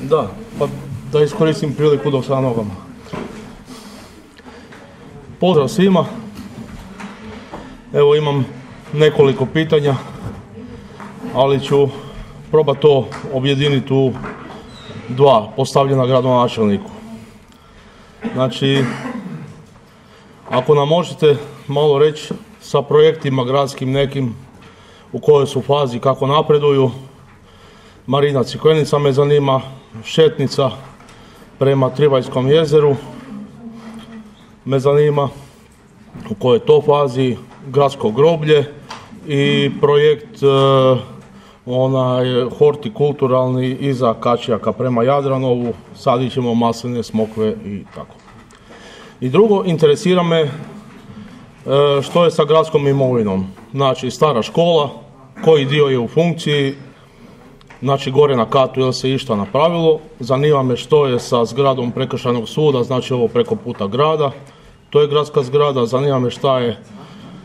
Da, pa da iskoristim priliku dok sam na nogama. Pozdrav svima. Evo imam nekoliko pitanja, ali ću probati to objediniti u dva postavljena gradonačelniku. Znači, ako nam možete malo reći sa projektima gradskim nekim u kojoj su fazi, kako napreduju. Marina Crikvenica me zanima, šetnica prema Trivajskom jezeru me zanima u kojoj to fazi, gradsko groblje i projekt hortikulturalni iza Kačijaka prema Jadranovu, sadit ćemo masline, smokve i tako. I drugo, interesira me što je sa gradskom imovinom, znači stara škola, koji dio je u funkciji, znači gore na katu je li se išta napravilo, zanima me što je sa zgradom prekršajnog suda, znači ovo preko puta grada, to je gradska zgrada, zanima me šta je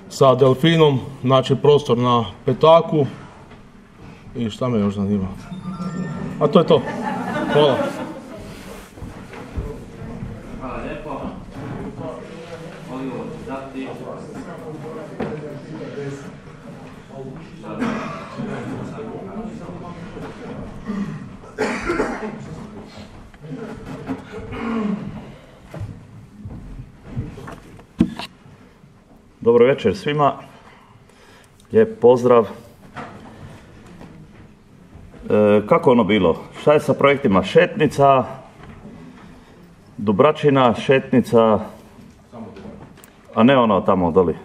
sa Delfinom, znači prostor na Petaku i šta me još zanima. A to je to. Hvala. Dobro večer svima, lijep pozdrav. Kako ono bilo? Šta je sa projektima Šetnica, Dubračina, Šetnica, a ne ono tamo doli?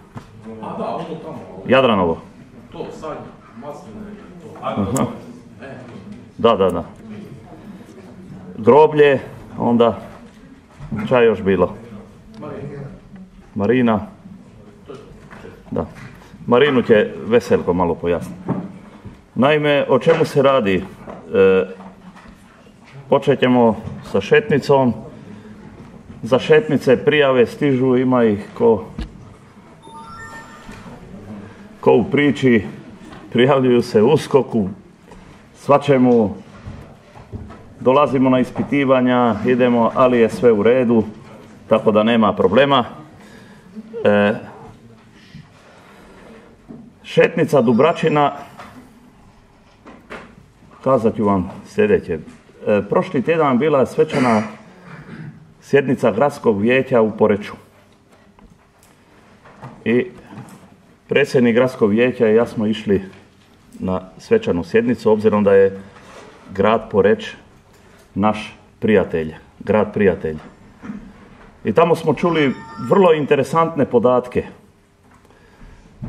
A da, ono tamo. Jadranovo. To, sad, masline, to. Da. Groblje, onda, šta je još bilo? Marina. Da. Marinu će Veselko malo pojasniti. Naime, o čemu se radi? Počet ćemo sa Šetnicom. Za Šetnice prijave stižu, ima ih ko u priči, prijavljuju se USKOK-u, svačemu, dolazimo na ispitivanja, idemo, ali je sve u redu, tako da nema problema. Šetnica Dubračina, kazat ću vam sljedeće. Prošli tjedan bila je svečana sjednica gradskog vijeća u Poreču. I predsjednik gradskog vijeća i ja smo išli na svečanu sjednicu, obzirom da je grad Poreč naš prijatelj, grad prijatelj. I tamo smo čuli vrlo interesantne podatke.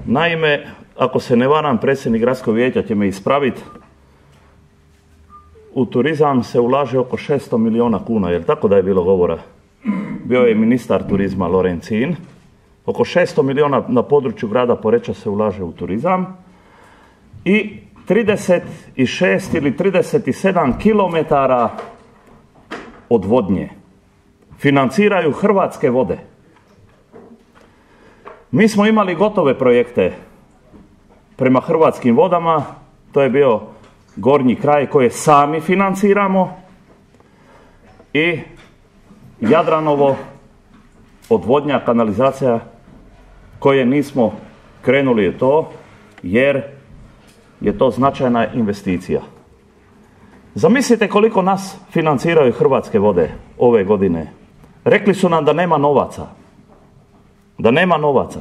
Naime, ako se ne varam, predsjednik gradskog vijeća će me ispraviti, u turizam se ulaže oko 600 milijuna kuna, jer tako da je bilo govora? Bio je ministar turizma Lorencin. Oko 600 milijuna na području grada Poreča se ulaže u turizam i 36 ili 37 kilometara odvodnje financiraju Hrvatske vode. Mi smo imali gotove projekte prema Hrvatskim vodama, to je bio gornji kraj koje sami financiramo i Jadranovo, odvodnja, kanalizacija koje nismo krenuli u to jer je to značajna investicija. Zamislite koliko nas financiraju Hrvatske vode ove godine. Rekli su nam da nema novaca. Da nema novaca.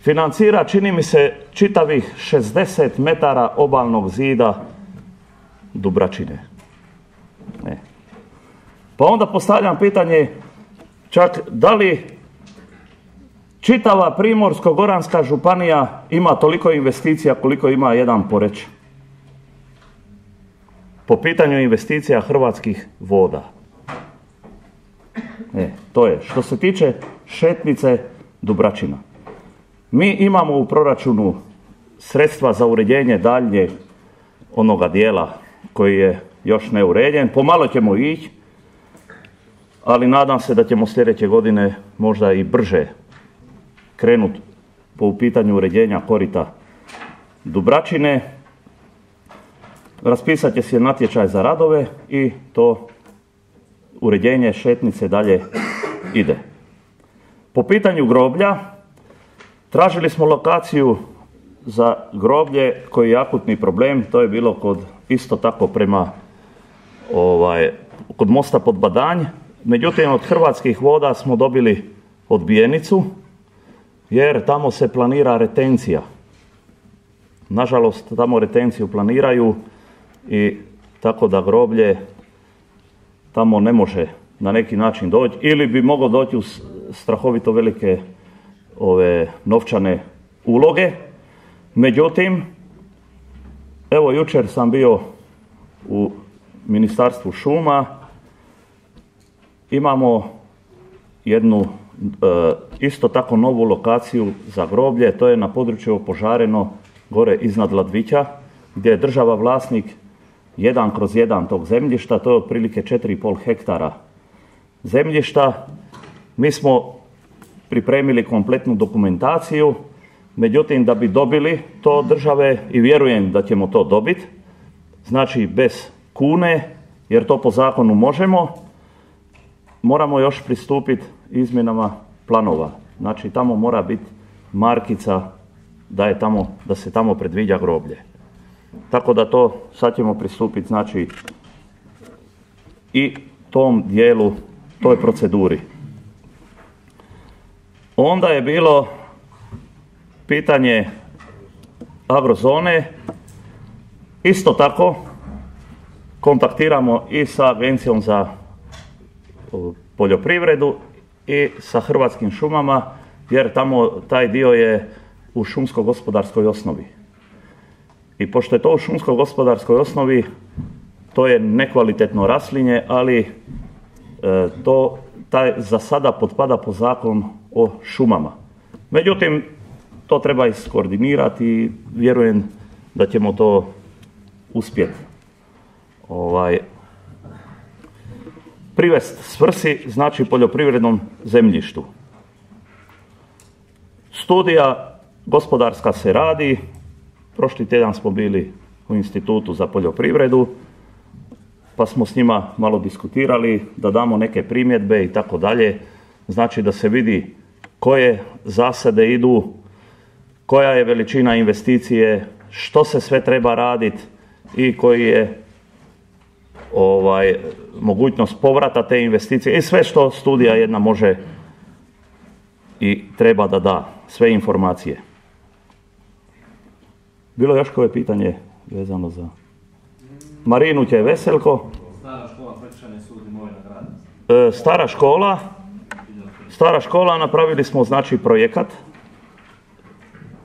Financira, čini mi se, čitavih 60 metara obalnog zida Dubračine. Pa onda postavljam pitanje, čak da li čitava Primorsko-goranska županija ima toliko investicija koliko ima jedan Poreč? Po pitanju investicija Hrvatskih voda. To je. Što se tiče Šetnice Dubračina. Mi imamo u proračunu sredstva za uređenje daljnjeg onoga dijela koji je još neuređen. Pomalo ćemo ići, ali nadam se da ćemo sljedeće godine možda i brže krenuti po pitanju uređenja korita Dubračine. raspisat će se natječaj za radove i to uređenje šetnice dalje ide. Po pitanju groblja, tražili smo lokaciju za groblje koji je akutni problem, to je bilo isto tako prema kod mosta pod Badanj. Međutim, od Hrvatskih voda smo dobili odbijenicu, jer tamo se planira retencija. Nažalost, tamo retenciju planiraju i tako da groblje tamo ne može na neki način doći, ili bi moglo doći u strahovito velike novčane uloge. Međutim, evo jučer sam bio u Ministarstvu šuma, imamo jednu isto tako novu lokaciju za groblje, to je na području Opožareno, gore iznad Ladvića, gdje je država vlasnik 1/1 tog zemljišta, to je otprilike 4,5 hektara zemljišta. Mi smo pripremili kompletnu dokumentaciju, međutim da bi dobili to od države, i vjerujem da ćemo to dobiti, znači bez kune, jer to po zakonu možemo, moramo još pristupiti izmjenama planova. Znači tamo mora biti markica da se tamo predviđa groblje. Tako da to sad ćemo pristupiti znači i tom dijelu, toj proceduri. Onda je bilo pitanje agrozone. Isto tako kontaktiramo i sa Agencijom za poljoprivredu i sa Hrvatskim šumama, jer tamo taj dio je u šumsko-gospodarskoj osnovi. I pošto je to u šumsko-gospodarskoj osnovi, to je nekvalitetno raslinje, ali taj za sada potpada po zakon o šumama. Međutim, to treba iskoordinirati i vjerujem da ćemo to uspjeti privesti svrsi, znači poljoprivrednom zemljištu. Studija gospodarska se radi. Prošli tjedan smo bili u Institutu za poljoprivredu, pa smo s njima malo diskutirali, da damo neke primjedbe i tako dalje. Znači da se vidi koje zasade idu, koja je veličina investicije, što se sve treba raditi i koji je mogućnost povrata te investicije i sve što studija jedna može i treba da da, sve informacije. Bilo je još koje pitanje vezano za Marinu će Veselko. Stara škola, Prekršajni sud i Imovina grada. Stara škola, napravili smo znači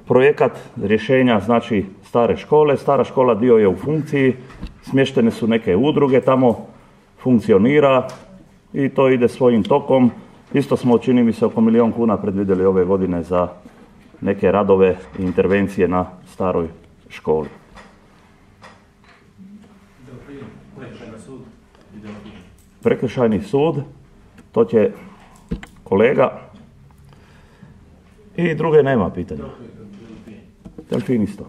projekat rješenja znači stare škole. Stara škola dio je u funkciji, smještene su neke udruge tamo, funkcionira i to ide svojim tokom. Isto smo, čini mi se, oko 1 milijun kuna predvidjeli ove godine za neke radove i intervencije na staroj školi. Prekršajni sud, to će kolega, i druge nema pitanja. Delfin isto.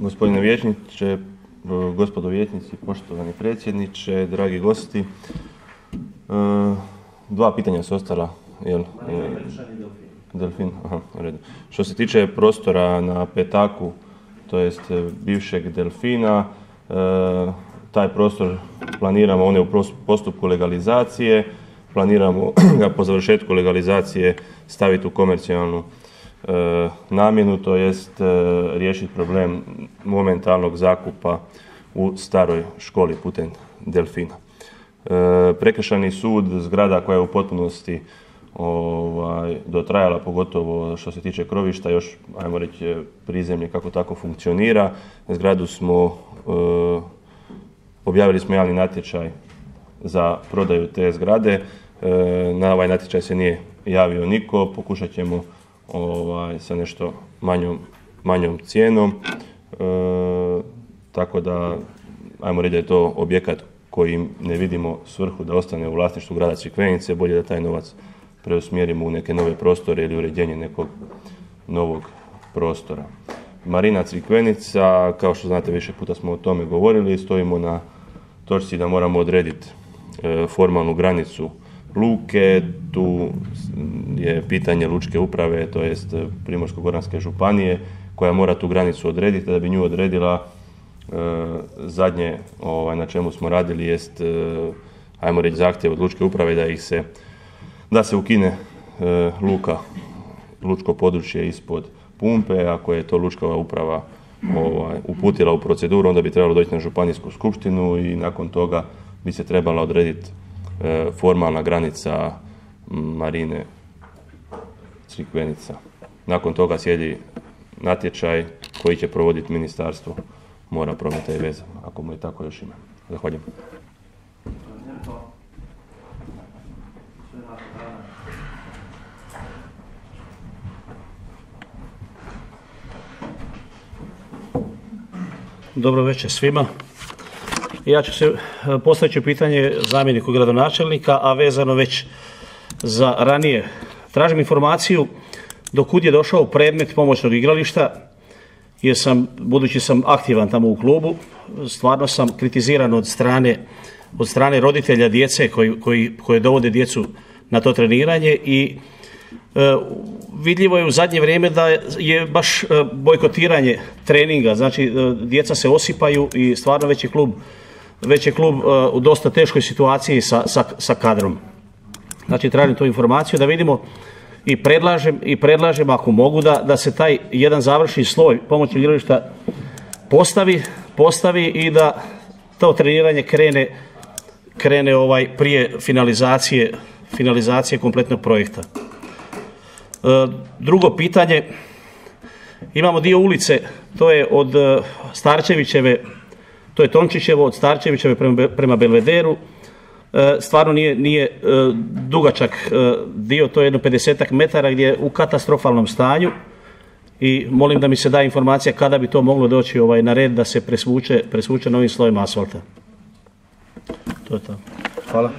Gospodine vijećniče, gospodo vijećnici, poštovani predsjedniče, dragi gosti. 2 pitanja su ostala. Delfin, aha, u redu. Što se tiče prostora na Petaku, to jest bivšeg Delfina, taj prostor planiramo, on je u postupku legalizacije, planiramo ga po završetku legalizacije staviti u komercijalnu namjenu, to jest riješiti problem momentalnog zakupa u staroj školi putem Delfina. Prekršajni sud, zgrada koja je u potpunosti dotrajala, pogotovo što se tiče krovišta, još, ajmo reći, prizemlje kako tako funkcionira. Zgradu smo, objavili smo javni natječaj za prodaju te zgrade. Na ovaj natječaj se nije javio niko, pokušat ćemo sa nešto manjom cijenom. Tako da, ajmo reći da je to objekat koji ne vidimo svrhu da ostane u vlasništvu grada Crikvenice, bolje da taj novac preusmjerimo u neke nove prostore ili uređenje nekog novog prostora. Marina Crikvenica, kao što znate, više puta smo o tome govorili, stojimo na točci da moramo odrediti formalnu granicu luke. Tu je pitanje lučke uprave, to jest Primorsko-goranske županije, koja mora tu granicu odrediti. Da bi nju odredila, zadnje na čemu smo radili jest, ajmo reći, zahtjev od lučke uprave da se ukine lučko područje ispod pumpe. Ako je to lučka uprava uputila u proceduru, onda bi trebalo doći na županijsku skupštinu i nakon toga bi se trebala odrediti formalna granica Marine Crikvenica. Nakon toga slijedi natječaj koji će provoditi Ministarstvo mora, prometa i veza, ako mu je tako još ima. Zahvaljujem. Dobro večer svima. Ja ću se postaviti pitanje zamjeniku gradonačelnika, a vezano već za ranije. Tražim informaciju do kud je došao predmet pomoćnog igrališta, jer budući sam aktivan tamo u klubu, stvarno sam kritiziran od strane roditelja djece koji dovode djecu na to treniranje i vidljivo je u zadnje vrijeme da je baš bojkotiranje treninga, znači djeca se osipaju i stvarno već je klub u dosta teškoj situaciji sa kadrom. Znači tražim tu informaciju da vidimo i predlažem ako mogu da se taj jedan završni sloj pomoćnog igrališta postavi i da to treniranje krene prije finalizacije kompletnog projekta. Drugo pitanje, imamo dio ulice, to je od Starčevićeve, to je Tončićevo, od Starčevićeve prema Belvederu. Stvarno nije dugačak dio, to je jedno 50 metara gdje je u katastrofalnom stanju i molim da mi se da informacija kada bi to moglo doći na red da se presvuče novim slojem asfalta. To je to. Hvala.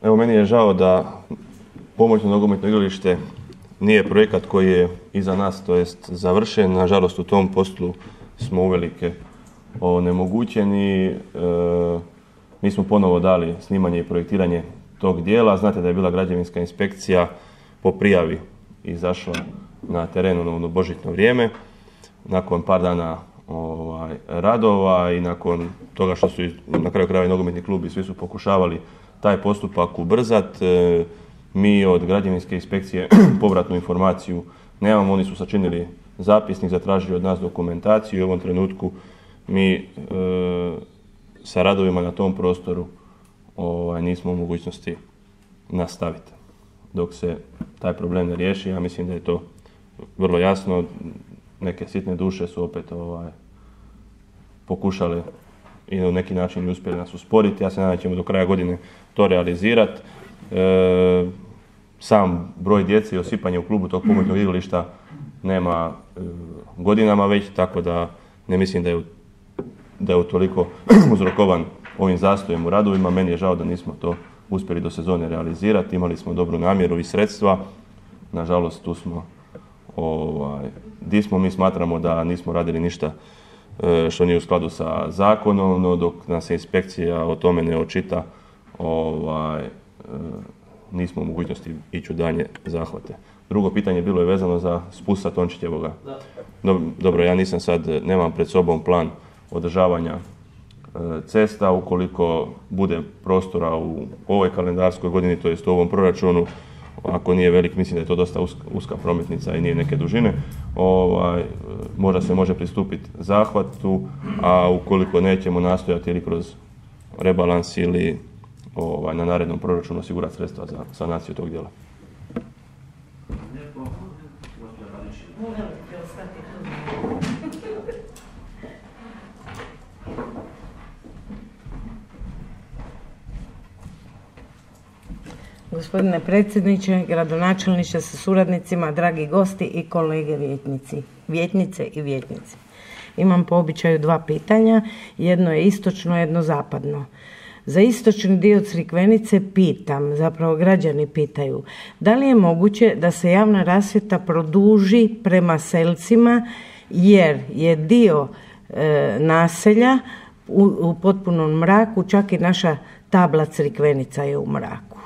Evo, meni je žao da pomoćno nogometno igralište nije projekat koji je iza nas, to jest završen. Nažalost, u tom poslu smo uvelike onemogućeni. Mi smo ponovo dali snimanje i projektiranje tog dijela. Znate da je bila građevinska inspekcija po prijavi izašla na terenu na božićno vrijeme. Nakon par dana radova i nakon toga što su na kraju krajeva nogometni klub i svi su pokušavali taj postupak ubrzati, mi od građevinske inspekcije povratnu informaciju nemamo. Oni su sačinili zapisnik, zatražili od nas dokumentaciju i u ovom trenutku mi sa radovima na tom prostoru nismo u mogućnosti nastaviti. Dok se taj problem ne riješi, ja mislim da je to vrlo jasno. Neke sitne duše su opet pokušale i na neki način uspjeli nas usporiti. Ja se nadam da ćemo do kraja godine to realizirati. Sam broj djece i osipanje u klubu tog pomoćnog igrališta nema godinama već, tako da ne mislim da je toliko uzrokovan ovim zastojem u radovima. Meni je žao da nismo to uspjeli do sezone realizirati. Imali smo dobru namjeru i sredstva. Nažalost, tu smo di smo. Mi smatramo da nismo radili ništa što nije u skladu sa zakonom, no dok nas inspekcija o tome ne očita, nismo u mogućnosti ići u dalje zahvate. Drugo pitanje bilo je vezano za spust sa Tončićevoga. Dobro, ja nemam pred sobom plan održavanja cesta. Ukoliko bude prostora u ovoj kalendarskoj godini, to jest u ovom proračunu, ako nije velik, mislim da je to dosta uska prometnica i nije neke dužine, možda se može pristupiti zahvatu, a ukoliko nećemo nastojati ili kroz rebalans ili na narednom proračunu osigurati sredstva za sanaciju tog dijela. Gospodine predsjedniče, gradonačelniče sa suradnicima, dragi gosti i kolege vijećnice i vijećnici. Imam po običaju dva pitanja, jedno je istočno, jedno zapadno. Za istočni dio Crikvenice pitam, zapravo građani pitaju, da li je moguće da se javna rasvjeta produži prema Selcima jer je dio naselja u potpunom mraku, čak i naša tabla Crikvenica je u mraku.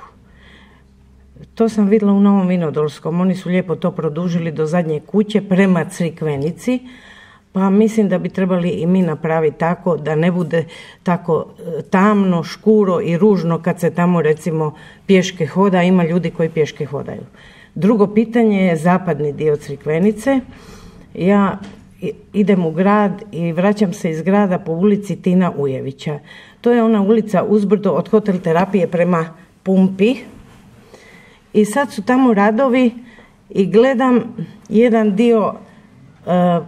To sam vidjela u Novom Vinodolskom, oni su lijepo to produžili do zadnje kuće prema Crikvenici, pa mislim da bi trebali i mi napraviti tako da ne bude tako tamno, škuro i ružno kad se tamo recimo pješke hoda, ima ljudi koji pješke hodaju. Drugo pitanje je zapadni dio Crikvenice. Ja idem u grad i vraćam se iz grada po ulici Tina Ujevića. To je ona ulica uzbrdo od Hotel Terapije prema Pumpi. I sad su tamo radovi i gledam jedan dio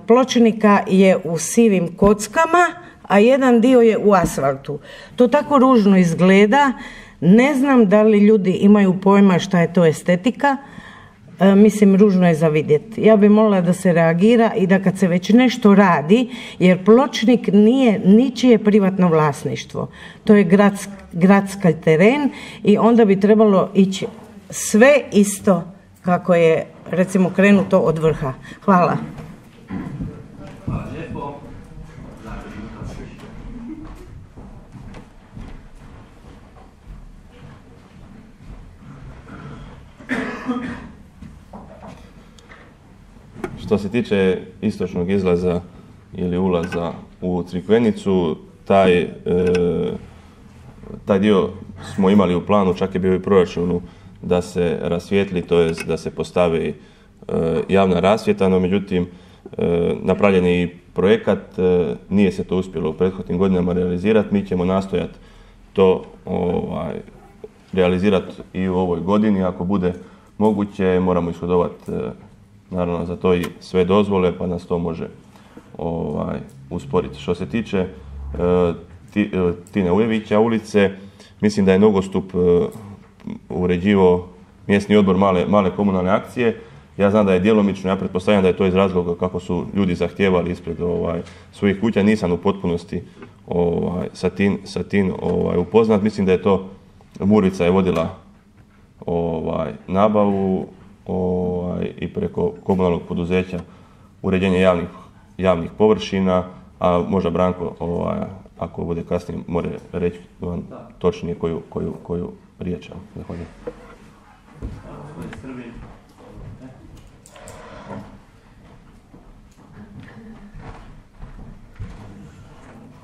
pločnika je u sivim kockama, a jedan dio je u asfaltu. To tako ružno izgleda, ne znam da li ljudi imaju pojma šta je to estetika, mislim ružno je za vidjeti. Ja bih molila da se reagira i da kad se već nešto radi, jer pločnik nije ničije privatno vlasništvo, to je gradski teren i onda bi trebalo ići sve isto kako je recimo krenuto od vrha. Hvala. Što se tiče istočnog izlaza ili ulaza u Crikvenicu, taj dio smo imali u planu, čak je bio i proračunu da se rasvijetli, to jest da se postavi javna rasvjeta, no međutim napravljen je i projekat, nije se to uspjelo u prethodnim godinama realizirati, mi ćemo nastojati to realizirati i u ovoj godini, ako bude moguće moramo ishodovati naravno za to i sve dozvole pa nas to može usporiti. Što se tiče Tine Ujevića ulice, mislim da je nogostup uređivao mjesni odbor male komunalne akcije. Ja znam da je djelomično, ja pretpostavljam da je to iz razloga kako su ljudi zahtijevali ispred svojih kuća. Nisam u potpunosti sa tim upoznat. Mislim da je to Murica je vodila nabavu i preko komunalnog poduzeća uređenje javnih površina, a možda Branko, ako bude kasnije, može reći vam točnije koju riječ. Zahvaljujem.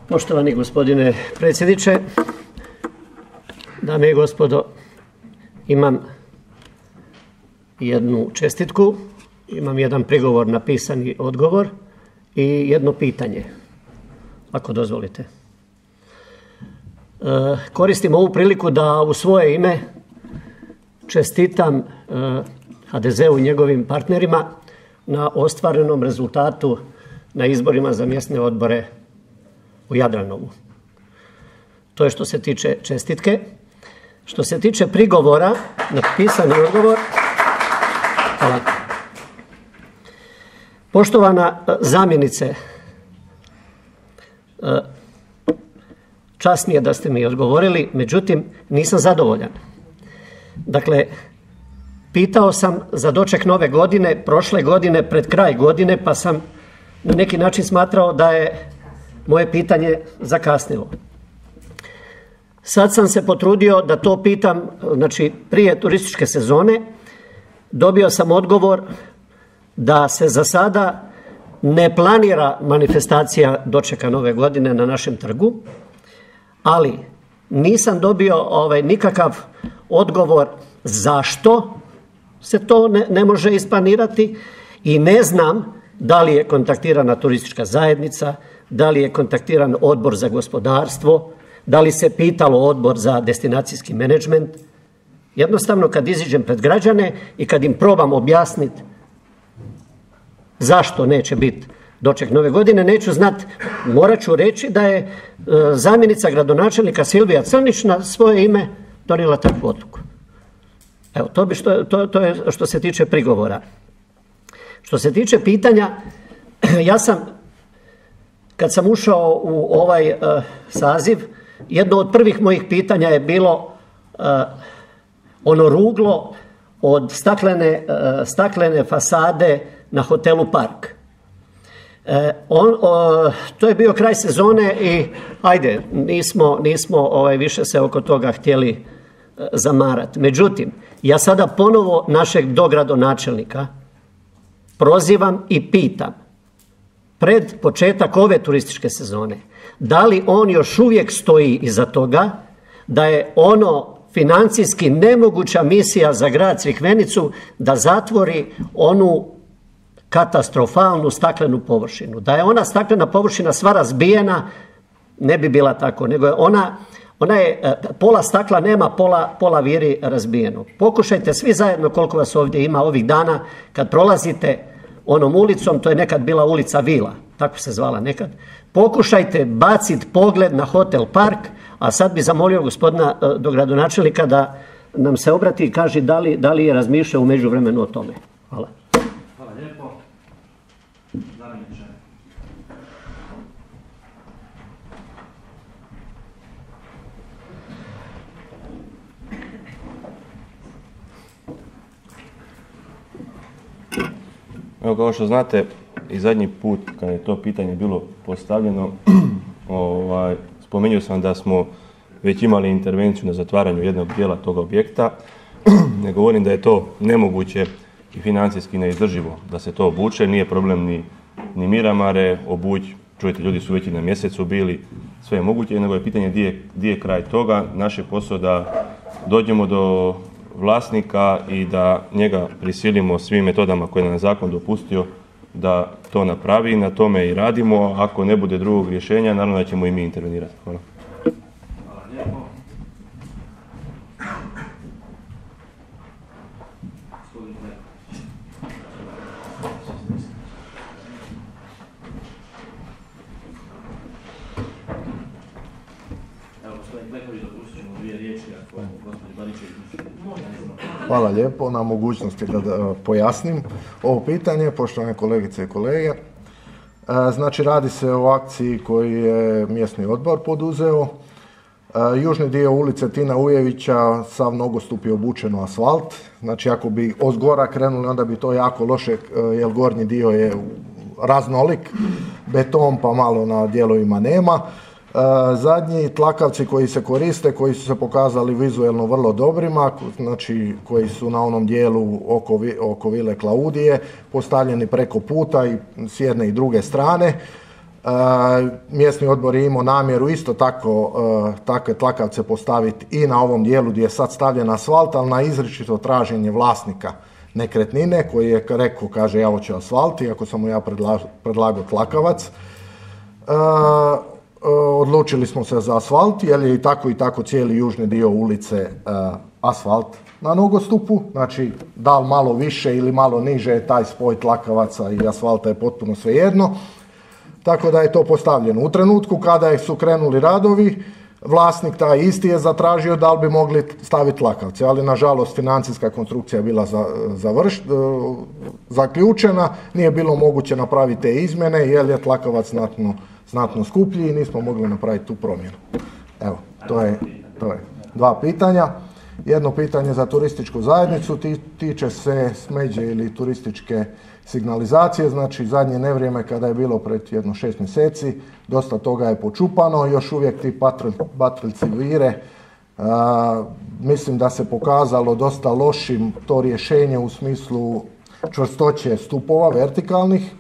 Poštovani gospodine predsjedniče, dame i gospodo, imam jednu čestitku, imam jedan prigovor na pisani odgovor i jedno pitanje, ako dozvolite. Koristim ovu priliku da u svoje ime čestitam HDZ-u i njegovim partnerima na ostvarenom rezultatu na izborima za mjesne odbore u Jadranovu. To je što se tiče čestitke. Što se tiče prigovora na pisani odgovor, hvala. Poštovana zamjenice, čast mi je da ste mi odgovorili, međutim nisam zadovoljan. Dakle, pitao sam za doček nove godine, prošle godine, pred kraj godine, pa sam na neki način smatrao da je moje pitanje zakasnilo. Sad sam se potrudio da to pitam, znači prije turističke sezone, dobio sam odgovor da se za sada ne planira manifestacija dočeka nove godine na našem trgu, ali nisam dobio nikakav odgovor zašto se to ne može isplanirati i ne znam da li je kontaktirana turistička zajednica, da li je kontaktiran odbor za gospodarstvo, da li se pitalo odbor za destinacijski menadžment. Jednostavno kad iziđem pred građane i kad im probam objasniti zašto neće biti doček nove godine, neću znati, morat ću reći da je zamjenica gradonačelnika Silvija Crnić na svoje ime donijela takvu odluku. Evo, to je što se tiče prigovora. Što se tiče pitanja, ja sam, kad sam ušao u ovaj saziv, jedno od prvih mojih pitanja je bilo ono ruglo od staklene fasade na hotelu Park. To je bio kraj sezone i ajde, nismo više se oko toga htjeli zamarati. Međutim, ja sada ponovo našeg dogradonačelnika prozivam i pitam pred početak ove turističke sezone, da li on još uvijek stoji iza toga da je ono financijski nemoguća misija za grad Crikvenicu da zatvori onu katastrofalnu staklenu površinu. Da je ona staklena površina sva razbijena, ne bi bila tako, nego je ona je, pola stakla nema, pola viri razbijeno. Pokušajte svi zajedno, koliko vas ovdje ima ovih dana, kad prolazite onom ulicom, to je nekad bila ulica Vila, tako se zvala nekad, pokušajte baciti pogled na hotel Park, a sad bi zamolio gospodina dogradonačelnika da nam se obrati i kaže da li je razmišljao u međuvremenu o tome. Hvala. Hvala lijepo. Zamjeniče. Evo, kao što znate, i zadnji put kad je to pitanje bilo postavljeno, spomenuo sam da smo već imali intervenciju na zatvaranju jednog dijela toga objekta. Ne govorim da je to nemoguće i financijski neizdrživo da se to obuče, nije problem ni Miramare obući, čujete, ljudi su već i na mjesecu bili, sve je moguće, nego je pitanje gdje je kraj toga. Naš je posao da dođemo do vlasnika i da njega prisilimo svim metodama koje nam je zakon dopustio da to napravi, i na tome i radimo. Ako ne bude drugog rješenja, naravno da ćemo i mi intervenirati. Hvala. Hvala lijepo. Evo, gospodin Pleković, dopustit ćemo dvije riječi, ako gospodin Baričević Hvala lijepo na mogućnosti da pojasnim ovo pitanje, poštovane kolegice i kolege. Znači, radi se o akciji koju je mjesni odbor poduzeo. Južni dio ulice Tina Ujevića, sav nogostup je obučen u asfalt. Znači, ako bi ozgora krenuli, onda bi to jako loše, jer gornji dio je raznolik, beton pa malo na dijelovima nema. Zadnji tlakavci koji se koriste, koji su se pokazali vizuelno vrlo dobrima, znači koji su na onom dijelu oko Vile Klaudije, postavljeni preko puta i s jedne i druge strane. Mjesni odbor je imao namjeru isto tako takve tlakavce postaviti i na ovom dijelu gdje je sad stavljen asfalt, ali na izričito traženje vlasnika nekretnine koji je rekao, kaže, ja hoću asfalt, iako sam mu ja predlagao tlakavac. Odlučili smo se za asfalt, jer je i tako cijeli južni dio ulice asfalt na nogostupu. Znači, da li malo više ili malo niže je taj spoj tlakavaca i asfalta je potpuno svejedno. Tako da je to postavljeno. U trenutku kada su krenuli radovi, vlasnik taj isti je zatražio da li bi mogli staviti tlakavce, ali nažalost financijska konstrukcija je bila zaključena, nije bilo moguće napraviti te izmjene jer je tlakavac znatno skuplji i nismo mogli napraviti tu promjenu. Evo, to je dva pitanja. Jedno pitanje za turističku zajednicu tiče se smeđe ili turističke signalizacije. Znači, zadnje nevrijeme kada je bilo pred jedno 6 mjeseci, dosta toga je počupano, još uvijek ti patriljci vire. Mislim da se pokazalo dosta lošim to rješenje u smislu čvrstoće stupova vertikalnih.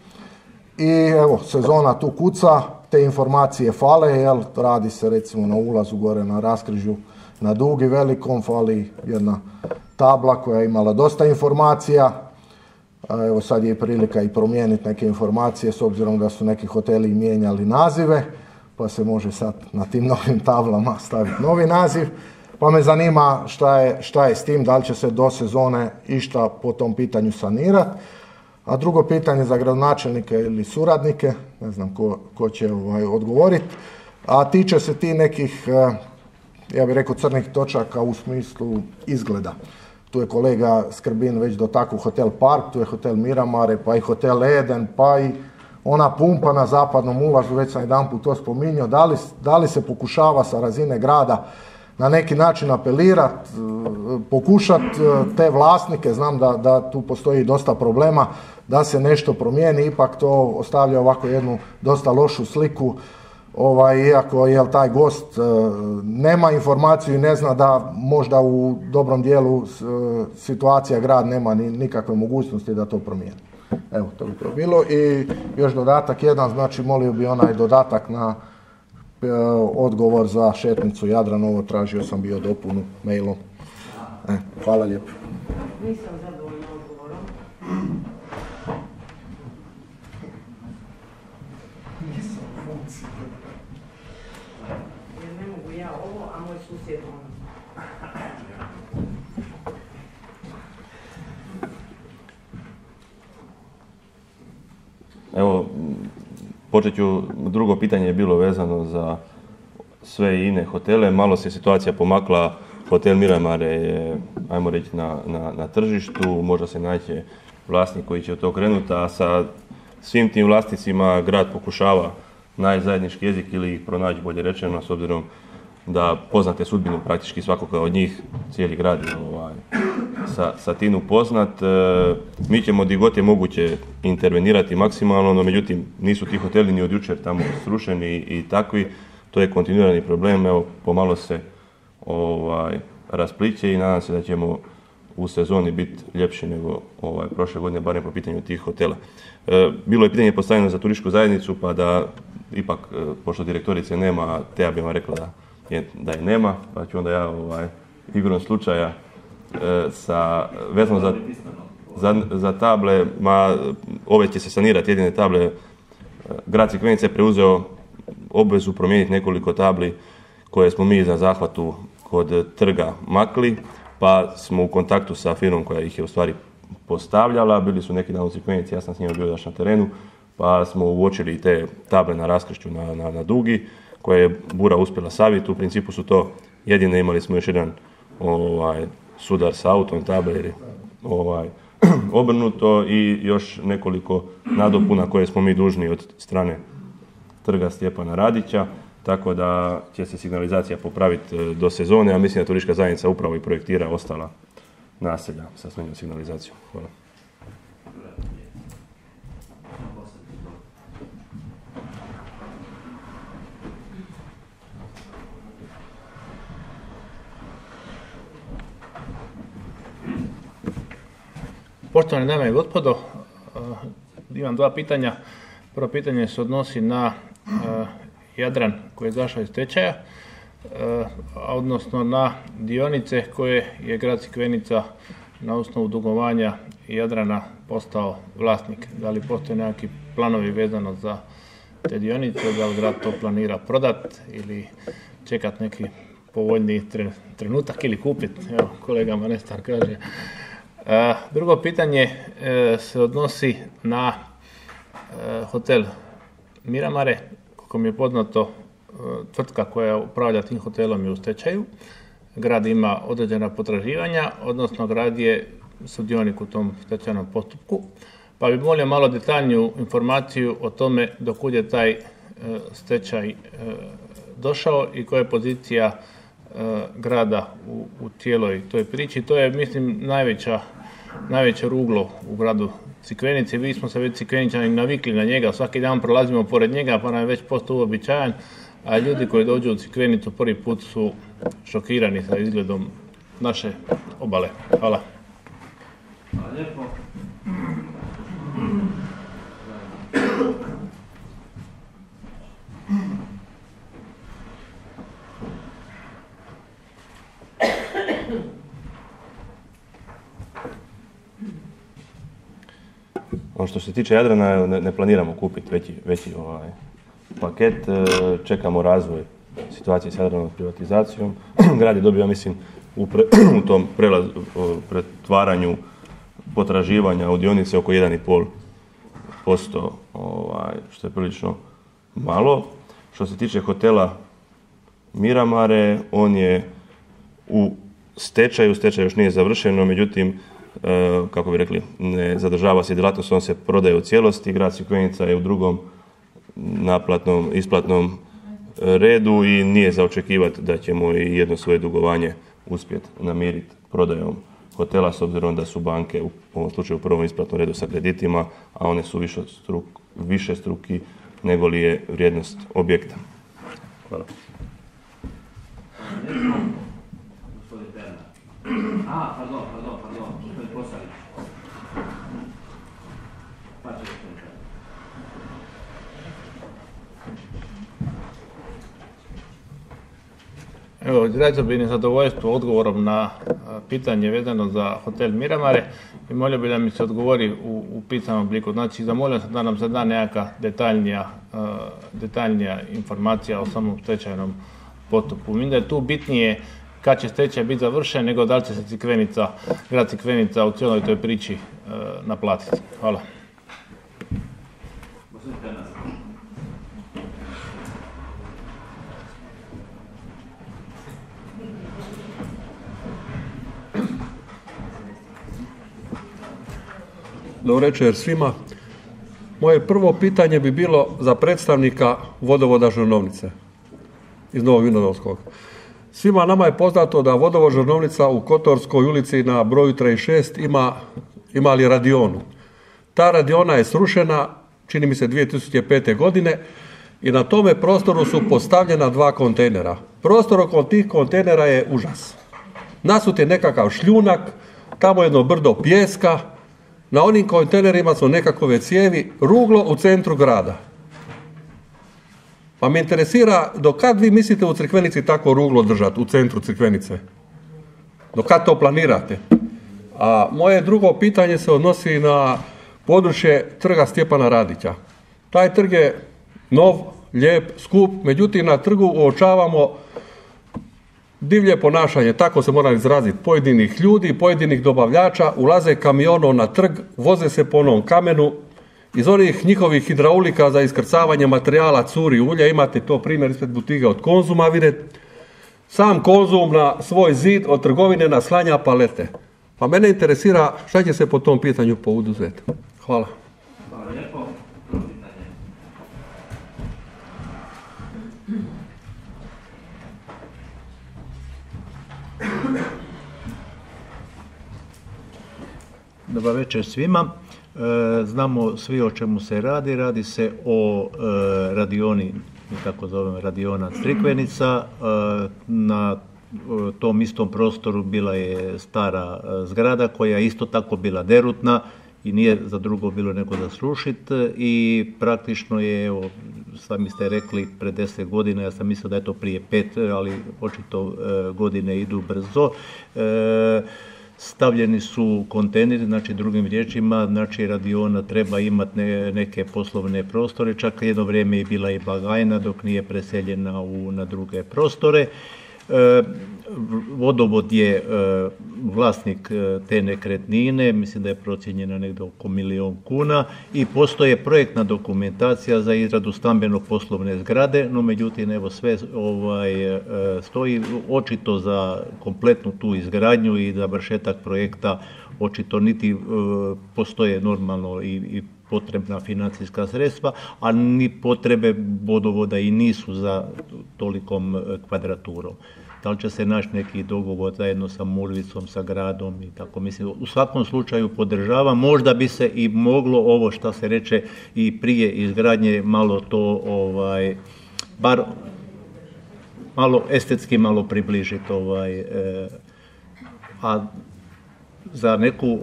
I evo, sezona tu kuca, te informacije fale, jer radi se recimo na ulazu gore na raskrižju na Dugi Velikom, fali jedna tabla koja je imala dosta informacija. Evo, sad je prilika i promijeniti neke informacije s obzirom da su neki hoteli mijenjali nazive, pa se može sad na tim novim tablama staviti novi naziv. Pa me zanima šta je s tim, da li će se do sezone išta po tom pitanju sanirati. A drugo pitanje za gradonačelnike ili suradnike, ne znam ko će odgovoriti, a tiče se ti nekih, ja bih rekao, crnih točaka u smislu izgleda. Tu je kolega Skrbin već dotakao Hotel Park, tu je Hotel Miramare, pa i Hotel Eden, pa i ona pumpa na zapadnom ulazu, već sam jedanput to spominjao. Da li se pokušava sa razine grada na neki način apelirati, pokušati te vlasnike, znam da tu postoji dosta problema, da se nešto promijeni, ipak to ostavlja ovako jednu dosta lošu sliku, iako taj gost nema informaciju i ne zna da možda u dobrom dijelu situacija grad nema nikakve mogućnosti da to promijeni. Evo, to bi to bilo. I još dodatak jedan, znači molio bi onaj dodatak na odgovor za šetnicu Jadranovo, tražio sam bio dopunu mailom. Hvala lijepo. Nisam zadovoljna odgovorom. Jer ne mogu ja ovo, a moj susjed ono. Evo, počet ću, drugo pitanje je bilo vezano za sve ine hotele. Malo se situacija pomakla, Hotel Miramare je, ajmo reći, na tržištu, možda se naći vlasnik koji će od to krenuti, a sa svim tim vlasnicima grad pokušava naći zajednički jezik ili ih pronaći, bolje rečeno, s obzirom da poznate sudbinu praktički svakoga od njih, cijeli grad je sa tim upoznat. Mi ćemo gdje god je moguće intervenirati maksimalno, no međutim nisu ti hoteli ni od jučer tamo srušeni i takvi, to je kontinuirani problem, evo pomalo se raspliće i nadam se da ćemo u sezoni biti ljepši nego prošle godine, barem po pitanju tih hotela. Bilo je pitanje postavljeno za turističku zajednicu, pa da ipak, pošto direktorice nema, Teja bi vam rekla da je nema, pa ću onda ja igrom slučaja vezano za table, ove će se sanirati jedine table. Grad Crikvenica je preuzeo obvezu promijeniti nekoliko tabli koje smo mi na zahvatu kod trga makli, pa smo u kontaktu sa firmom koja ih je u stvari postavljala. Bili su neki dan u Crikvenici, ja sam s njima bio na terenu, pa smo uočili te table na raskršću na Dugi, koje je bura uspjela saviti. U principu su to jedine, imali smo još jedan sudar sa autom table ili obrnuto i još nekoliko nadopuna koje smo mi dužni od strane trga Stjepana Radića, tako da će se signalizacija popraviti do sezone, a mislim da turistička zajednica upravo i projektira ostala naselja sa svojom signalizacijom. Hvala. Poštovane dame i gospodo, imam dva pitanja. Prvo pitanje se odnosi na Jadran koji je izašao iz stečaja, odnosno na dionice koje je grad Crikvenica na osnovu dugovanja Jadrana postao vlasnik. Da li postoje nekakvi planovi vezano za te dionice, da li grad to planira prodati ili čekati neki povoljniji trenutak ili kupiti, evo kolega Manestar kaže. Drugo pitanje se odnosi na hotel Miramare. Koliko mi je poznato, tvrtka koja upravlja tim hotelom je u stečaju. Grad ima određena potraživanja, odnosno grad je sudionik u tom stečajnom postupku. Pa bi molio malo detaljniju informaciju o tome do kud je taj stečaj došao i koja je pozicija grada u cijeloj toj priči. To je, mislim, najveće ruglo u gradu Crikvenici. Vi smo se već Crikveničani navikli na njega, svaki dan prolazimo pored njega pa nam je već postao uobičajan, a ljudi koji dođu u Crikvenicu prvi put su šokirani sa izgledom naše obale. Hvala. Hvala lijepo. Što se tiče Jadrana, ne planiramo kupiti veći paket, čekamo razvoj situacije s Jadranom privatizacijom. Grad je dobio, mislim, u tom pretvaranju potraživanja u dionice oko 1,5%, što je prilično malo. Što se tiče hotela Miramare, on je u stečaju, stečaj još nije završeno, međutim, kako bi rekli, ne zadržava se djelatnost, on se prodaje u cijelosti, grad Crikvenica je u drugom naplatnom, isplatnom redu i nije za očekivati da ćemo i jedno svoje dugovanje uspjeti namiriti prodajom hotela, s obzirom da su banke u ovom slučaju u prvom isplatnom redu sa kreditima, a one su više struki nego li je vrijednost objekta. Hvala. Gospodin Pernar. Pardon, gospodin Posalić. Pa će gospodin Pernar. Evo, izrazio bih nezadovoljstvo odgovorom na pitanje vezano za hotel Miramare i molio bih da mi se odgovori u pisanom obliku. Znači, zamolio sam da nam se da nekakva detaljnija informacija o samom stečajnom postupku. Mislim da je tu bitnije kad će stečaj biti završen, nego da li će se grad Crikvenica u cijeloj toj priči naplatiti. Hvala. Dobro večer svima. Moje prvo pitanje bi bilo za predstavnika vodovoda Žrnovnice iz Novog Vinodolskog. Svima nama je poznato da vodovod Žrnovnica u Kotorskoj ulici na broju 36 ima li radionu. Ta radiona je srušena, čini mi se 2005. godine, i na tome prostoru su postavljena 2 kontejnera. Prostor oko tih kontejnera je užas. Nasut je nekakav šljunak, tamo jedno brdo pijeska, na onim kontejnerima su nekakve cijevi, ruglo u centru grada. Pa me interesira, do kad vi mislite u Crikvenici tako ruglo držati, u centru Crikvenice? Do kad to planirate? A moje drugo pitanje se odnosi na područje trga Stjepana Radića. Taj trg je nov, lijep, skup, međutim na trgu uočavamo divlje ponašanje, tako se mora izraziti, pojedinih ljudi, pojedinih dobavljača, ulaze kamionom na trg, voze se po onom kamenu, iz onih njihovih hidraulika za iskrcavanje materijala curi ulje, imate to primjer ispred butige od Konzuma, vidite, sam Konzum na svoj zid od trgovine naslanja palete. Pa mene interesira šta će se po tom pitanju poduzeti. Hvala. Hvala lijepo. Dobar večer svima. Znamo svi o čemu se radi. Radi se o radioni, tako zovem radiona Crikvenica. Na tom istom prostoru bila je stara zgrada koja je isto tako bila derutna i nije za drugo bilo nego za srušiti i praktično je, evo, sami ste rekli, pred 10 godina, ja sam mislio da je to prije 5, ali očito godine idu brzo. Stavljeni su kontejneri, znači drugim riječima, znači radiona treba imati neke poslovne prostore, čak jedno vrijeme je bila i blagajna dok nije preseljena na druge prostore. Vodovod je vlasnik te nekretnine, mislim da je procijenjena negdje oko 1 milijun kuna i postoje projektna dokumentacija za izradu stambeno-poslovne zgrade, no međutim evo sve stoji očito za kompletnu tu izgradnju i završetak projekta očito niti postoje normalno i potrebna financijska sredstva, a ni potrebe vodovoda i nisu za tolikom kvadraturom. Da li će se naći neki dogovor zajedno sa Murvicom, sa gradom i tako, mislim, u svakom slučaju podržavam, možda bi se i moglo ovo što se reče i prije izgradnje malo to, bar malo estetski malo približiti, a za neku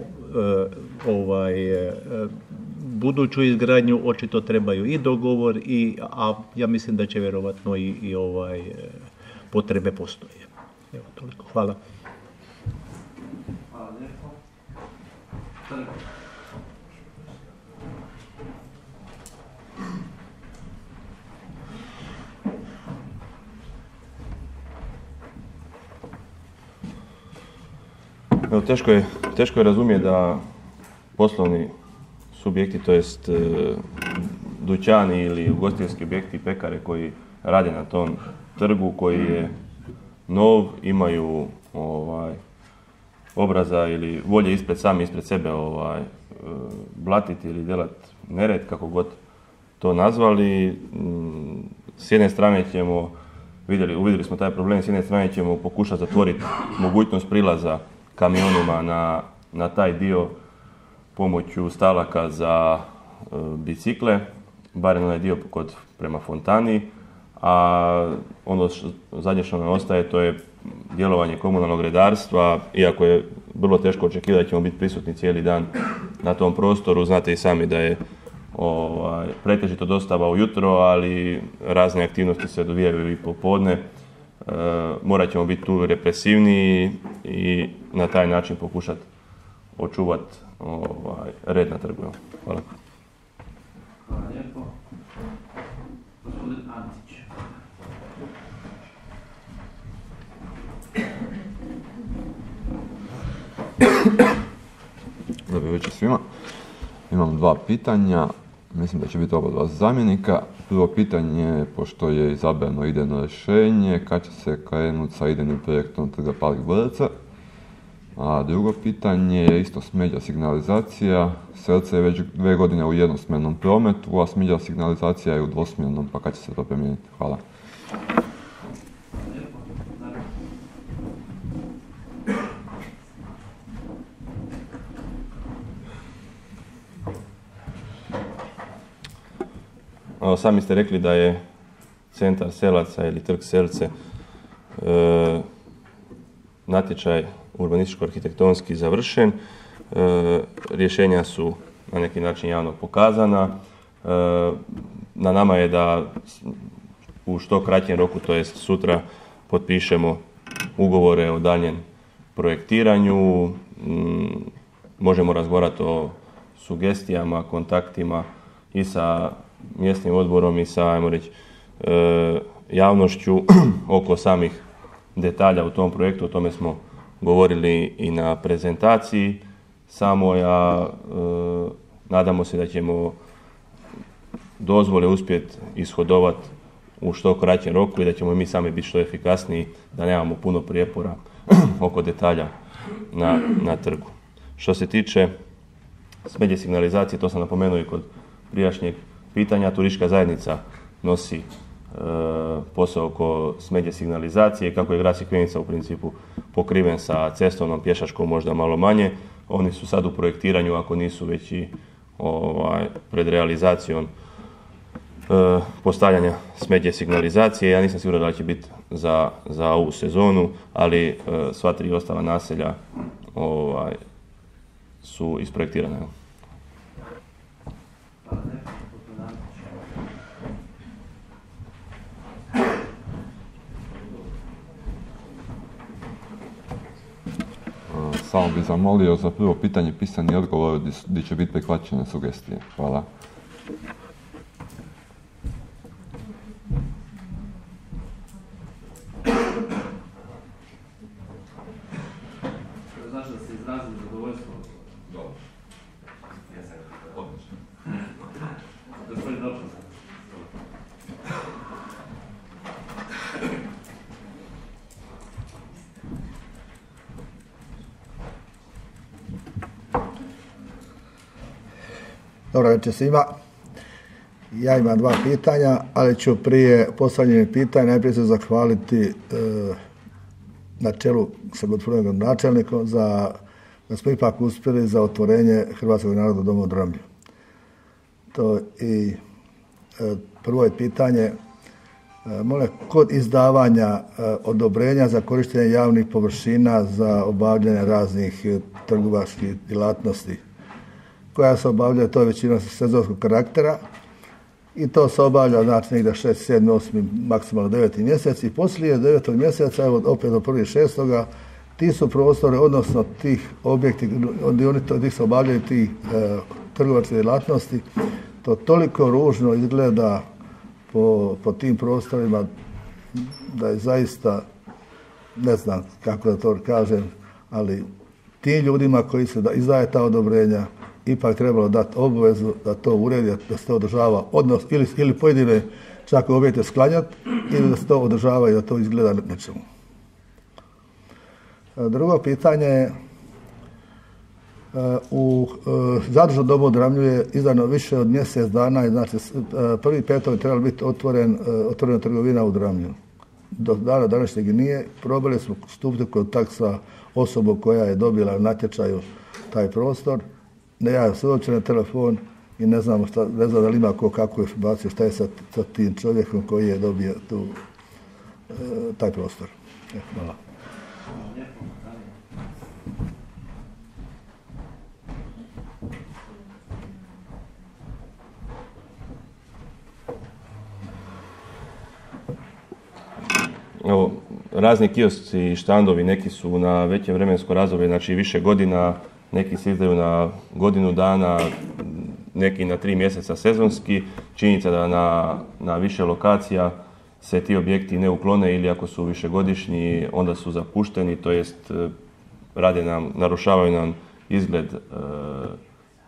buduću izgradnju očito trebaju i dogovor, a ja mislim da će vjerovatno i potrebe postoje. Evo, toliko. Hvala. Hvala lijepo. Teško je razumjeti da poslovni subjekti, to jest dućani ili ugostiteljski objekti, pekare koji rade na tom trgu, koji je nov, imaju obraza ili volje sami ispred sebe blatiti ili delati nered, kako god to nazvali. S jedne strane ćemo, uvidjeli smo taj problem, s jedne strane ćemo pokušati zatvoriti mogućnost prilaza kamionima na taj dio pomoću stalaka za bicikle, barem onaj dio prema fontani, a ono zadnje što nam ostaje to je djelovanje komunalnog redarstva, iako je vrlo teško očekivati da ćemo biti prisutni cijeli dan na tom prostoru. Znate i sami da je pretežito dostava ujutro, ali razne aktivnosti se odvijaju i popodne. Morat ćemo biti tu represivniji i na taj način pokušati očuvati red na trgu. Hvala. Hvala lijepo. Gospodin Antić. Dobro večer svima. Imam dva pitanja. Mislim da će biti oba dva zamjenika. Prvo pitanje je, pošto je izabrano idejno rješenje, kad će se krenuti sa idejnim projektom trga Park Vrca? A drugo pitanje je isto smeđa signalizacija. Srce je već 2 godine u jednosmjernom prometu, a smeđa signalizacija je u dvosmjernom, pa kad će se to promijeniti? Hvala. Sami ste rekli da je centar Selaca ili trg Selce natječaj urbanističko-arhitektonski završen. Rješenja su na neki način javno pokazana. Na nama je da u što kraćem roku, to jest sutra, potpišemo ugovore o daljem projektiranju. Možemo razgovarati o sugestijama, kontaktima i sa mjesnim odborom i sa, ajmo reći, javnošću oko samih detalja u tom projektu. O tome smo govorili i na prezentaciji samoj, a nadamo se da ćemo dozvole uspjeti ishodovati u što kraćem roku i da ćemo mi sami biti što efikasniji, da nemamo puno prijepora oko detalja na trgu. Što se tiče smeđe signalizacije, to sam napomenuo i kod prijašnjeg pitanja, turistička zajednica nosi posao oko smeđe signalizacije. Kako je grad Crikvenica u principu pokriven sa cestovnom, pješačkom možda malo manje, oni su sad u projektiranju, ako nisu već i pred realizacijom postavljanja smeđe signalizacije. Ja nisam siguran da će biti za ovu sezonu, ali sva 3 ostala naselja su isprojektirane. Samo bih zamolio za prvo pitanje pisani odgovor gdje će biti prihvaćene sugestije. Hvala. Znači da ste izrazili zadovoljstvo? Dobro. Odlično. Gospodin Dorčan. Dobro večer svima. Ja imam 2 pitanja, ali ću prije postavljanja pitanja najprije se zahvaliti na čelu sa gospodinom gradonačelnikom da smo ipak uspjeli za otvorenje Hrvatskog narodnog doma u Dramlju. To i prvo je pitanje, molim, kod izdavanja odobrenja za korištenje javnih površina za obavljanje raznih trgovačkih djelatnosti koja se obavlja, to je većina sezonskog karaktera i to se obavlja znači negdje 6, 7, 8, maksimalno 9. mjesec i poslije 9. mjeseca, evo opet do 1.6. ti su prostori, odnosno tih objekti, gdje se obavljaju ti trgovačke djelatnosti, to toliko ružno izgleda po tim prostorima da je zaista, ne znam kako da to kažem, ali tim ljudima koji se izdaje ta odobrenja, ipak trebalo dati obvezu da to uredi, da se to održava odnos ili pojedine čak objekte sklanjati ili da se to održava i da to izgleda nečemu. Drugo pitanje je, u zadružnom domu u Dramlju je izdano više od mjesec dana i znači 1.5. je trebala biti otvorena trgovina u Dramlju. Do dana današnjeg nije. Probali smo stupiti u kontakt sa osobom koja je dobila na natječaju taj prostor. Ne javio se uopće na telefon i ne znam da li ima kakvu informaciju šta je sa tim čovjekom koji je dobio taj prostor. Hvala. Evo, razni kiosci i štandovi, neki su na veće vremensko razdoblje, znači više godina, neki se izdaju na godinu dana, neki na 3 mjeseca sezonski. Činjenica da na više lokacija se ti objekti ne uklone ili ako su višegodišnji, onda su zapušteni, to jest narušavaju nam izgled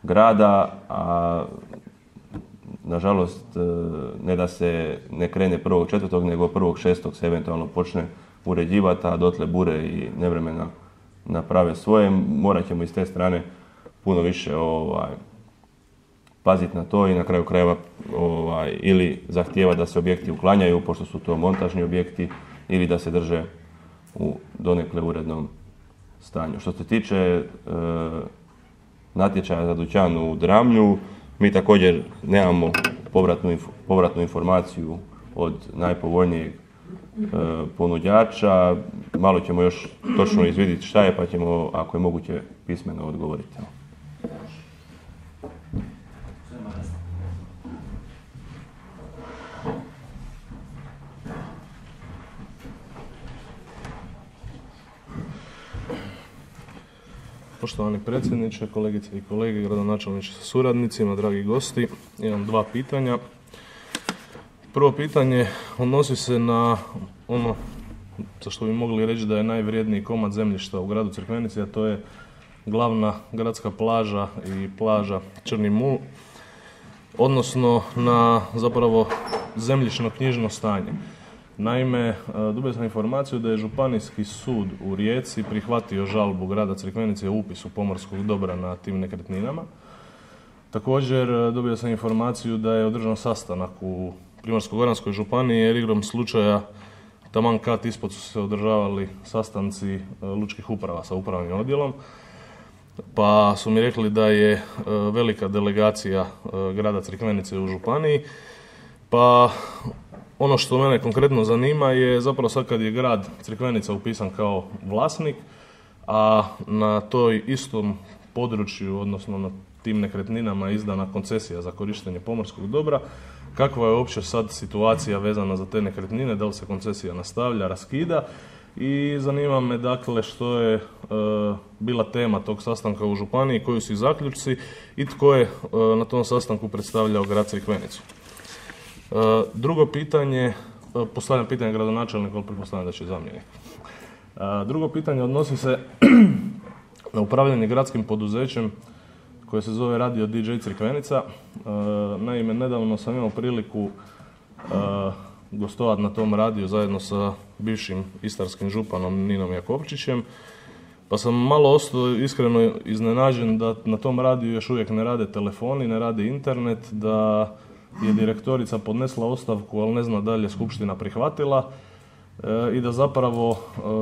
grada, a nažalost ne da se ne krene 1.4. nego 1.6. se eventualno počne uređivati, a dotle bure i nevremena naprave svoje. Morat ćemo iz te strane puno više paziti na to i na kraju krajeva ili zahtijeva da se objekti uklanjaju, pošto su to montažni objekti, ili da se drže u donekle urednom stanju. Što se tiče natječaja za dućan u Dramlju, mi također nemamo povratnu informaciju od najpovoljnijeg ponuđača. Malo ćemo još točno izvidjeti šta je, pa ćemo, ako je moguće, pismeno odgovoriti. Poštovani predsjedniče, kolegice i kolege, gradonačelniče sa suradnicima, dragi gosti, imam 2 pitanja. Prvo pitanje odnosi se na ono za što bi mogli reći da je najvrijedniji komad zemljišta u gradu Crikvenici, a to je glavna gradska plaža i plaža Črni Mul, odnosno na zapravo zemljišno-knjižno stanje. Naime, dobio sam informaciju da je Županijski sud u Rijeci prihvatio žalbu grada Crikvenice o upisu pomorskog dobra na tim nekretninama. Također dobio sam informaciju da je održan sastanak u Primorsko-goranskoj županiji jer igrom slučaja taman kat ispod su se održavali sastanci lučkih uprava sa upravnim odjelom, pa su mi rekli da je velika delegacija grada Crikvenice u županiji, pa ono što mene konkretno zanima je zapravo sad kad je grad Crikvenica upisan kao vlasnik, a na toj istom području, odnosno na tim nekretninama izdana koncesija za korištenje pomorskog dobra, kakva je uopće sad situacija vezana za te nekretnine, da li se koncesija nastavlja, raskida, i zanima me dakle što je bila tema tog sastanka u županiji, koji su zaključci i tko je na tom sastanku predstavljao grad Crikvenicu. Drugo pitanje, postavljam pitanje gradonačelniku, ali pretpostavljam da će zamjenik. Drugo pitanje odnosi se na upravljanje gradskim poduzećem koje se zove Radio DJ Crikvenica. Naime, nedavno sam imao priliku gostovati na tom radiju zajedno sa bivšim istarskim županom Ninom Jakovčićem, pa sam malo ostao iskreno iznenađen da na tom radiju još uvijek ne rade telefoni, ne rade internet, da je direktorica podnesla ostavku, ali ne zna da li je skupština prihvatila, i da zapravo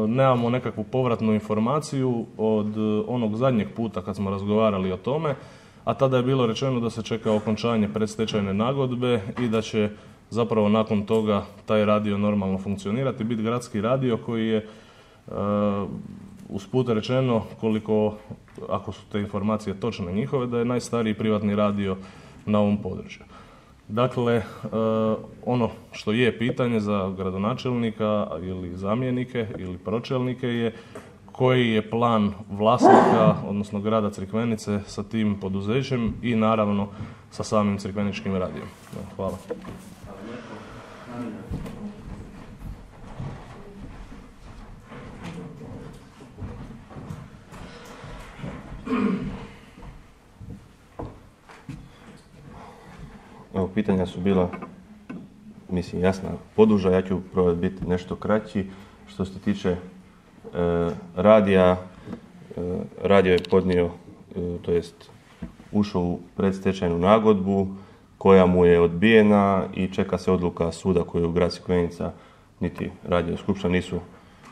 nemamo nekakvu povratnu informaciju od onog zadnjeg puta kad smo razgovarali o tome, a tada je bilo rečeno da se čeka okončanje predstečajne nagodbe i da će zapravo nakon toga taj radio normalno funkcionirati, biti gradski radio koji je usput rečeno, koliko, ako su te informacije točne njihove, da je najstariji privatni radio na ovom području. Dakle, ono što je pitanje za gradonačelnika ili zamjenike ili pročelnike je koji je plan vlasnika, odnosno grada Crikvenice sa tim poduzećem i naravno sa samim Crikveničkim radijom. Hvala. Evo, pitanja su bila, mislim, jasna, poduža, ja ću probati biti nešto kraći. Što se tiče radija, radio je podnio, to jest ušao u predstečajnu nagodbu koja mu je odbijena i čeka se odluka suda koju grad Crikvenica niti radio skupština nisu,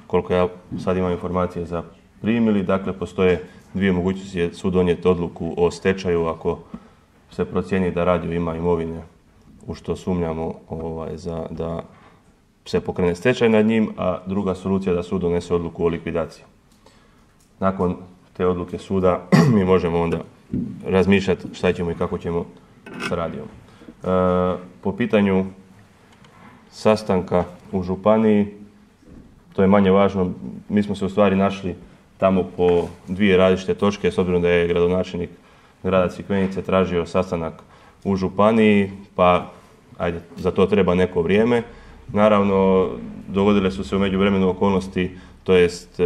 koliko ja sad imam informacije, zaprimili. Dakle, postoje dvije mogućnosti, je sud donijeti odluku o stečaju ako se procijeni da radio ima imovine u što sumnjamo da se pokrene stečaj nad njim, a druga solucija da sud donese odluku o likvidaciji. Nakon te odluke suda mi možemo onda razmišljati šta ćemo i kako ćemo s radijom. Po pitanju sastanka u županiji, to je manje važno, mi smo se u stvari našli tamo po dvije različite točke, s obzirom da je gradonačelnik grada Crikvenice tražio sastanak u županiji, pa ajde, za to treba neko vrijeme. Naravno, dogodile su se u međuvremenu okolnosti, to jest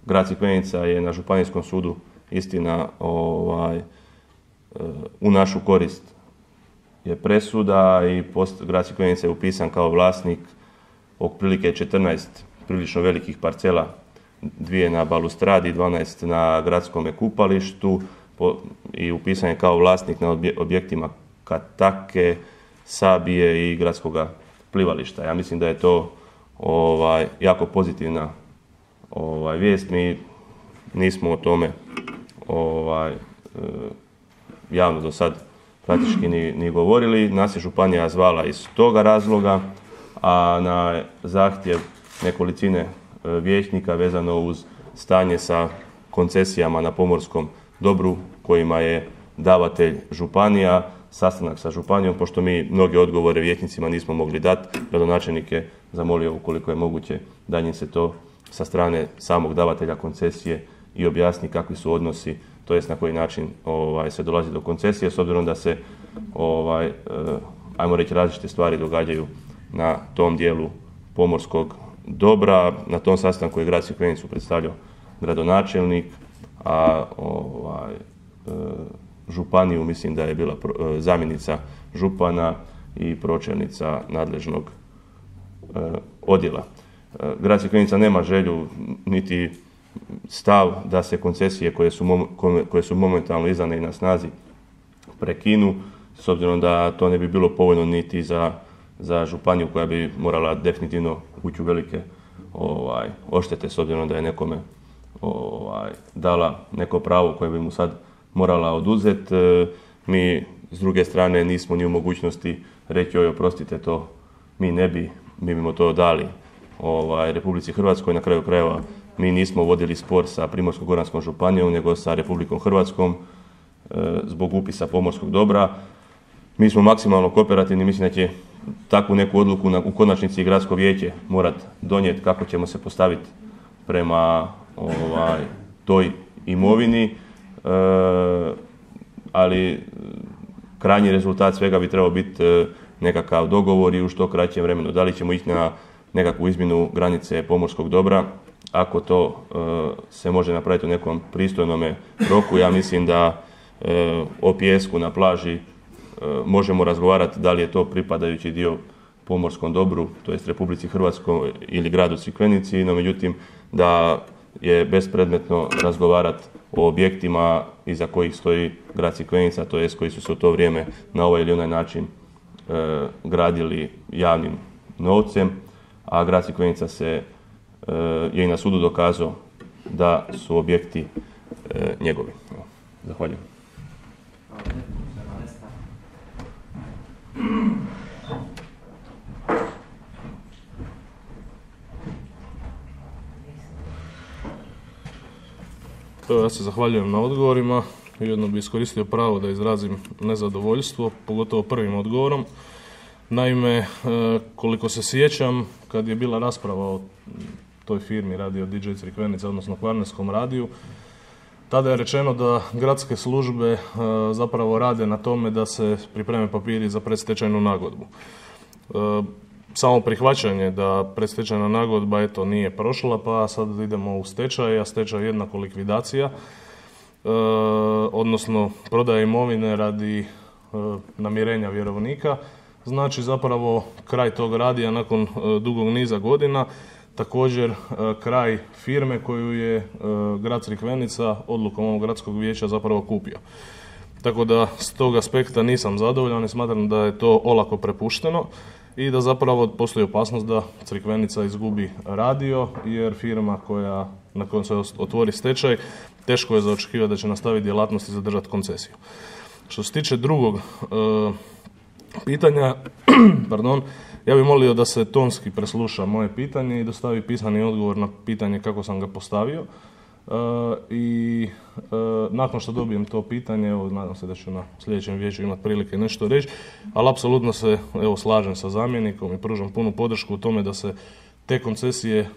grad Crikvenica je na županijskom sudu, istina, u našu korist je presuda i grad Crikvenica je upisan kao vlasnik otprilike 14 prilično velikih parcela, 2 na balustradi, 12 na gradskom kupalištu i upisan je kao vlasnik na objektima Katake, Sabije i gradskog plivališta. Ja mislim da je to jako pozitivna vijest. Mi nismo o tome javno do sad praktički ni govorili. Nas je županija zvala iz toga razloga, a na zahtjev nekolicine vijećnika vezano uz stanje sa koncesijama na pomorskom dobru kojima je davatelj županija, sastanak sa županijom, pošto mi mnoge odgovore vijećnicima nismo mogli dati, gradonačelnik je zamolio ukoliko je moguće da im se to sa strane samog davatelja koncesije i objasni kakvi su odnosi, to jest na koji način se dolazi do koncesije, s obzirom da se ajmo reći različite stvari događaju na tom dijelu pomorskog dobra. Na tom sastanku je grad Crikvenicu predstavljao gradonačelnik, a županiju mislim da je bila zamjenica župana i pročelnica nadležnog odjela. Grad Crikvenica nema želju niti stav da se koncesije koje su momentalno izdane i na snazi prekinu, s obzirom da to ne bi bilo povoljno niti za županiju koja bi morala definitivno ući u velike odštete, s obzirom da je nekome dala neko pravo koje bi mu sad morala oduzeti. Mi s druge strane nismo ni u mogućnosti reći joj oprostite to, mi bimo to dali Republici Hrvatskoj. Na kraju krajeva mi nismo vodili spor sa Primorsko-goranskom županijom, nego sa Republikom Hrvatskom zbog upisa pomorskog dobra. Mi smo maksimalno kooperativni, mislim da će takvu neku odluku u konačnici gradsko vijeće morati donijeti kako ćemo se postaviti prema toj imovini, ali krajnji rezultat svega bi trebao biti nekakav dogovor i u što kraćem vremenu. Da li ćemo ići na nekakvu izmjenu granice pomorskog dobra, ako to se može napraviti u nekom pristojnom roku, ja mislim da o pijesku na plaži možemo razgovarati da li je to pripadajući dio pomorskom dobru, to jest Republici Hrvatskoj ili gradu Crikvenici, no međutim da je bespredmetno razgovarati o objektima iza kojih stoji grad Crikvenica, to jest koji su se u to vrijeme na ovaj ili onaj način gradili javnim novcem, a grad Crikvenica je i na sudu dokazao da su objekti njegovi. Zahvaljujem. Ja se zahvaljujem na odgovorima. Ujedno bih iskoristio pravo da izrazim nezadovoljstvo, pogotovo prvim odgovorom. Naime, koliko se sjećam, kad je bila rasprava o toj firmi Radio DJ Crikvenica, odnosno Kvarnerskom radiju, tada je rečeno da gradske službe zapravo rade na tome da se pripreme papiri za predstečajnu nagodbu. Samo prihvaćanje da predstečajna nagodba nije prošla, pa sad idemo u stečaj, a stečaj je jednako likvidacija, odnosno prodaja imovine radi namirenja vjerovnika, znači zapravo kraj tog radija nakon dugog niza godina, također kraj firme koju je grad Crikvenica odlukom ovog gradskog vijeća zapravo kupio. Tako da s tog aspekta nisam zadovoljan i smatram da je to olako prepušteno i da zapravo postoji opasnost da Crikvenica izgubi radio, jer firma na kojoj se otvori stečaj, teško je za očekivati da će nastaviti djelatnost i zadržati koncesiju. Što se tiče drugog pitanja, ja bih molio da se tonski presluša moje pitanje i dostavi pisani odgovor na pitanje kako sam ga postavio. I nakon što dobijem to pitanje, evo, nadam se da ću na sljedećem vijeću imati prilike nešto reći, ali apsolutno se slažem sa zamjenikom i pružam punu podršku u tome da se te koncesije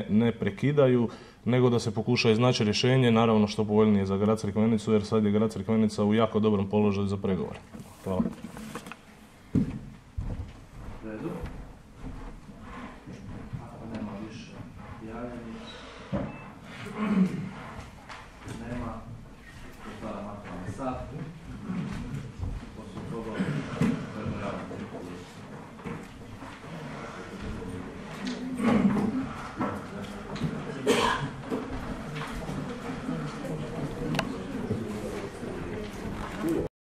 ne prekidaju, nego da se pokuša iznaći rješenje, naravno što povoljnije za grad Crikvenicu, jer sad je grad Crikvenica u jako dobrom položaju za pregovore. Hvala. Redu. Ako nema više javljenih,